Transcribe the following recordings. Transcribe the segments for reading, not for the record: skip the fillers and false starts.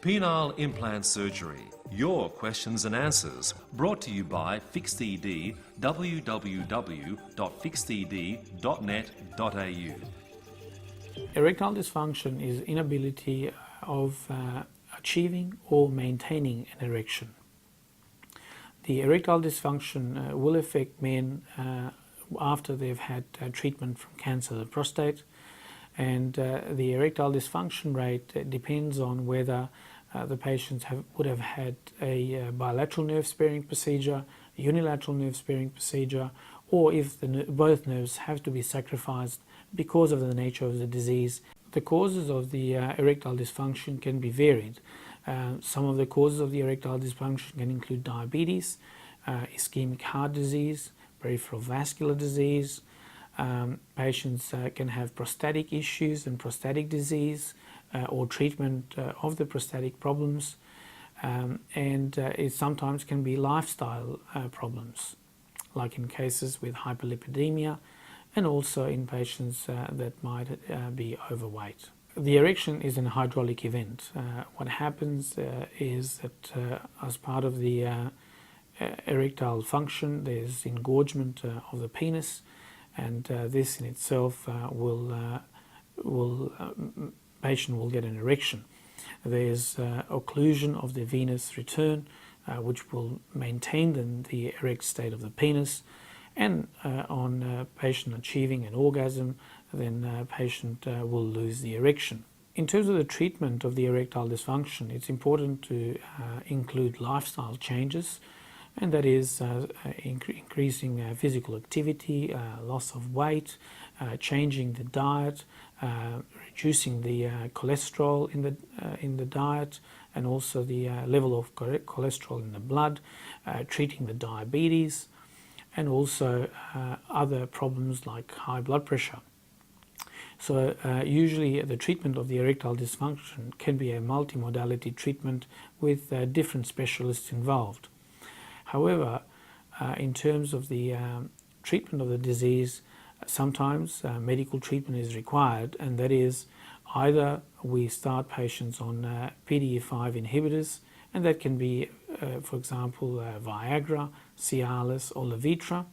Penile implant surgery. Your questions and answers. Brought to you by FixedED, www.fixeded.net.au. Erectile dysfunction is inability of achieving or maintaining an erection. The erectile dysfunction will affect men after they've had treatment from cancer of the prostate, and the erectile dysfunction rate depends on whether the patients would have had a bilateral nerve sparing procedure, a unilateral nerve sparing procedure, or if both nerves have to be sacrificed because of the nature of the disease. The causes of the erectile dysfunction can be varied. Some of the causes of the erectile dysfunction can include diabetes, ischemic heart disease, peripheral vascular disease. Patients can have prostatic issues and prostatic disease or treatment of the prostatic problems, and it sometimes can be lifestyle problems, like in cases with hyperlipidemia and also in patients that might be overweight. The erection is an hydraulic event. What happens is that as part of the erectile function, there's engorgement of the penis, and this in itself patient will get an erection. There's occlusion of the venous return, which will maintain the erect state of the penis, and on patient achieving an orgasm, then patient will lose the erection. In terms of the treatment of the erectile dysfunction, it's important to include lifestyle changes, and that is increasing physical activity, loss of weight, changing the diet, reducing the cholesterol in the diet, and also the level of cholesterol in the blood, treating the diabetes, and also other problems like high blood pressure. So usually the treatment of the erectile dysfunction can be a multimodality treatment with different specialists involved. However, in terms of the treatment of the disease, sometimes medical treatment is required, and that is either we start patients on PDE5 inhibitors, and that can be, for example, Viagra, Cialis, or Levitra,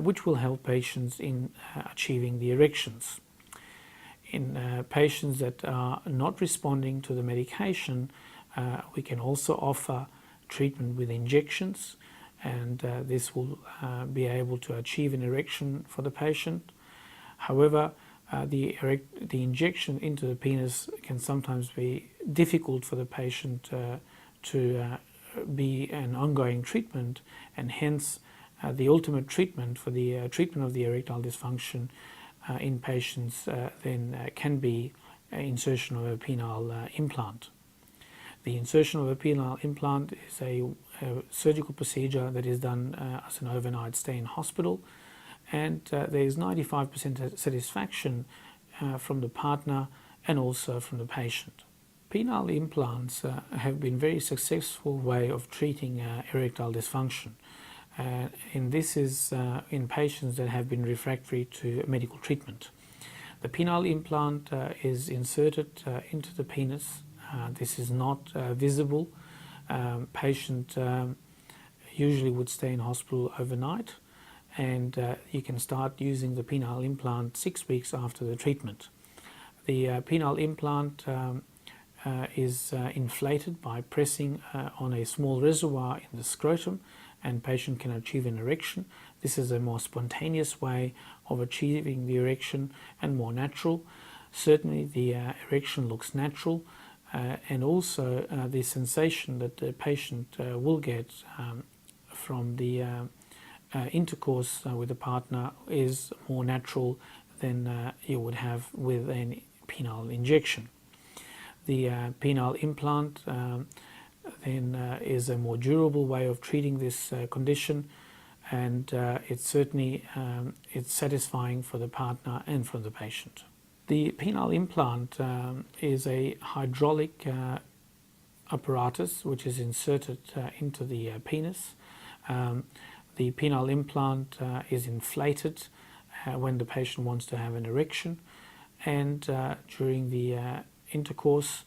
which will help patients in achieving the erections. In patients that are not responding to the medication, we can also offer treatment with injections, and this will be able to achieve an erection for the patient. However, the injection into the penis can sometimes be difficult for the patient to be an ongoing treatment, and hence the ultimate treatment for the treatment of the erectile dysfunction in patients then can be insertion of a penile implant. The insertion of a penile implant is a surgical procedure that is done as an overnight stay in hospital, and there is 95% satisfaction from the partner and also from the patient. Penile implants have been a very successful way of treating erectile dysfunction, and this is in patients that have been refractory to medical treatment. The penile implant is inserted into the penis. This is not visible. Patient usually would stay in hospital overnight, and you can start using the penile implant 6 weeks after the treatment. The penile implant is inflated by pressing on a small reservoir in the scrotum, and patient can achieve an erection. This is a more spontaneous way of achieving the erection and more natural. Certainly the erection looks natural, and also the sensation that the patient will get from the intercourse with the partner is more natural than you would have with a penile injection. The penile implant then is a more durable way of treating this condition, and it's certainly it's satisfying for the partner and for the patient. The penile implant is a hydraulic apparatus which is inserted into the penis. The penile implant is inflated when the patient wants to have an erection, and during the intercourse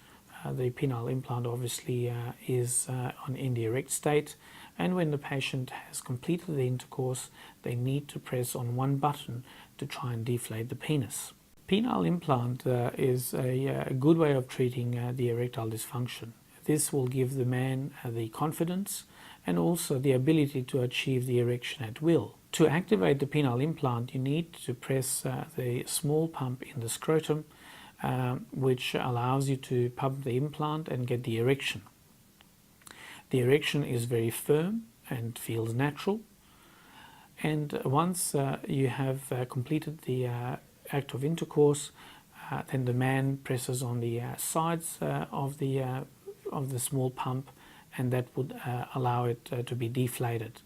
the penile implant obviously is in the erect state, and when the patient has completed the intercourse, they need to press on one button to try and deflate the penis. Penile implant is a good way of treating the erectile dysfunction. This will give the man the confidence and also the ability to achieve the erection at will. To activate the penile implant, you need to press the small pump in the scrotum, which allows you to pump the implant and get the erection. The erection is very firm and feels natural. And once you have completed the act of intercourse, then the man presses on the sides of the small pump, and that would allow it to be deflated.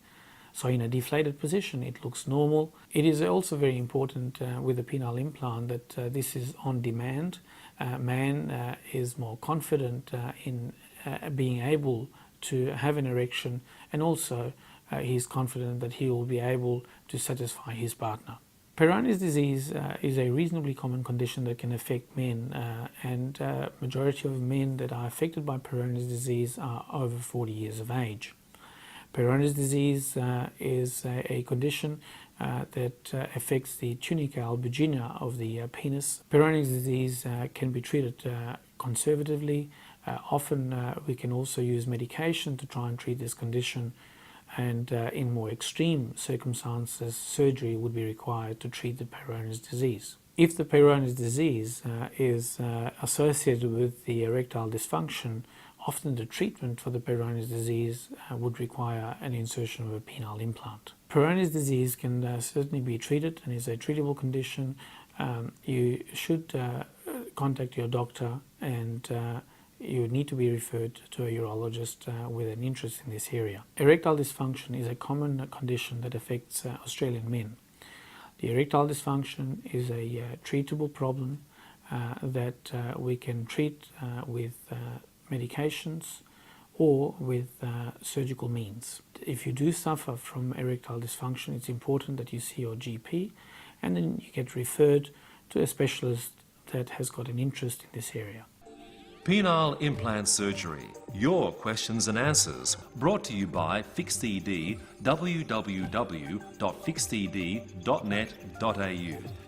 So in a deflated position, it looks normal. It is also very important with the penile implant that this is on demand. Man is more confident in being able to have an erection, and also he's confident that he will be able to satisfy his partner. Peyronie's disease is a reasonably common condition that can affect men, and majority of men that are affected by Peyronie's disease are over 40 years of age. Peyronie's disease is a condition that affects the tunica albuginea of the penis. Peyronie's disease can be treated conservatively. Often we can also use medication to try and treat this condition, and in more extreme circumstances, surgery would be required to treat the Peyronie's disease. If the Peyronie's disease is associated with the erectile dysfunction, often the treatment for the Peyronie's disease would require an insertion of a penile implant. Peyronie's disease can certainly be treated and is a treatable condition. You should contact your doctor, and you need to be referred to a urologist with an interest in this area. Erectile dysfunction is a common condition that affects Australian men. The erectile dysfunction is a treatable problem that we can treat with medications or with surgical means. If you do suffer from erectile dysfunction, it's important that you see your GP, and then you get referred to a specialist that has got an interest in this area. Penile implant surgery. Your questions and answers. Brought to you by FixedED, www.fixeded.net.au.